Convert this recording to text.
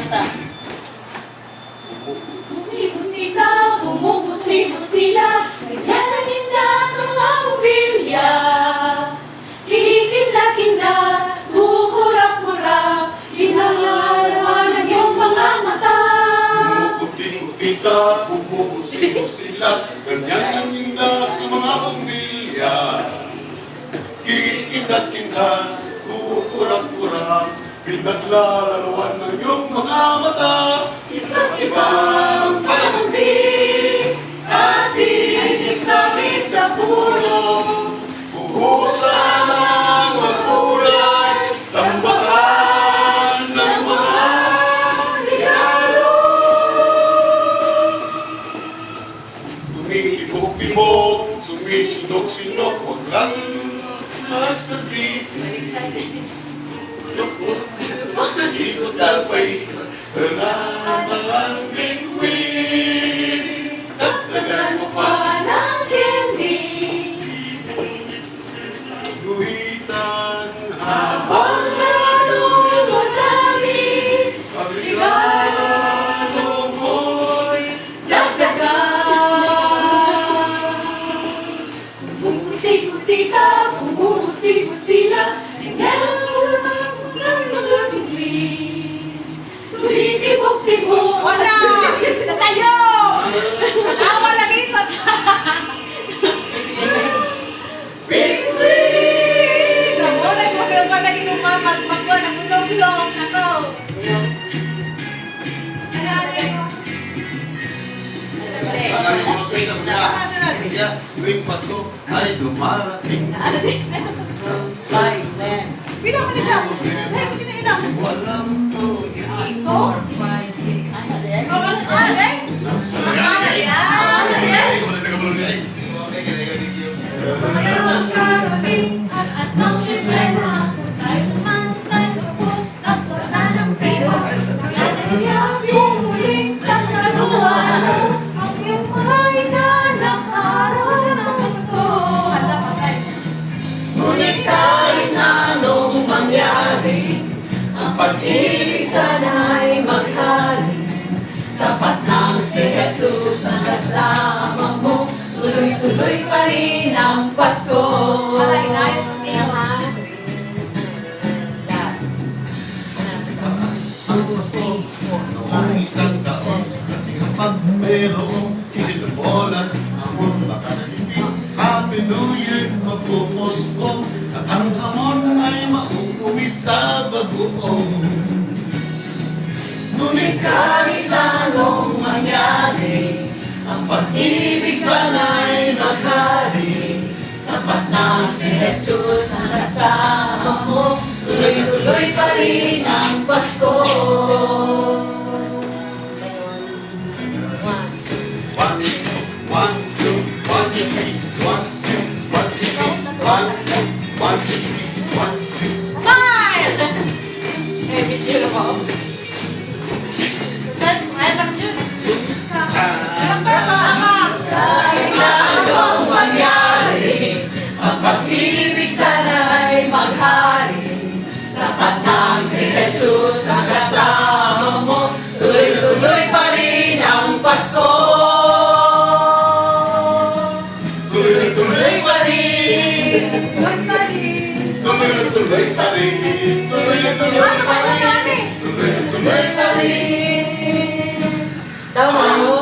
Kanta. Bumibutita, bumubusila, ganyan ang hinda ng mga mobilya. Kikinda-kinda, kukurap-kurap, pinalalawanag yung mga mata. Bumubutita, bumubusila, ganyan ang hinda ng mga mobilya. Kikinda-kinda, kukurap-kurap, pinaglalarawan ng iyong mga mata. Ibang pagdating, ating isabit sa puno. Buhusan ang magkulay, tambakan ng mga regalo. tumitibok-tibok, sumisinok-sinok, huwag lang masabitin. Ikot tapay, talagang bituin. Dagdagan mo pa ng candy. guhitan Habang lalong madami, regalo mo'y dagdagan. Bumuti-buti ka, bumusi-busila, tingnan ng mga bituin. Tumitibok-tibok. Wala! Sa'yo! Awa lagi sa... Bituin. Sa muna, kung pinagawa lagi ng mga magwa ng ulong-ulong na to. Ang ko sa isa ko kaya tuwing Pasko ay dumarating. Pina mo na siya. Ay, pinailang. Walang Ito? Ah, eh? nasa Ang karami at ng sibrena, tayo naman nagtapos at wala ng pino. Nagkakaya yung muling tagkaluan, ang iyong mga inanak sa araw ng Pasko. Handa pa tayo. Ngunit kahit na anong mangyari, ang pag-ibig sana'y maghari. Sapat na si Jesus ang kasama mo, tuloy-tuloy pa rin ang Pasko. Wala, inayos ang tinaman. noong isang taon sa kating pagmerong isinubolan ang mula kasagipin. Happy New Year, magpuposko at ang hamon ay mauuwi sa bagoong. Ngunit kahit anong mangyari, ang pag-ibig sana'y maghari. Sapat na si Jesus ang kasama mo, tuloy-tuloy pa rin ang Pasko. One, two, one, two, three, one, two, one, two, three, one, two, one, two, three, one, two. Smile! Eh, video mo. Ilang pa ba? Kahit na anong mangyari, ang pag-ibig sana'y maghari. Sapat na si Jesus ang kasama mo, tuloy-tuloy pa rin ang Pasko. Tuloy-tuloy pa rin, tuloy-tuloy pa rin, tuloy-tuloy pa rin, tuloy-tuloy pa rin. Tama mo.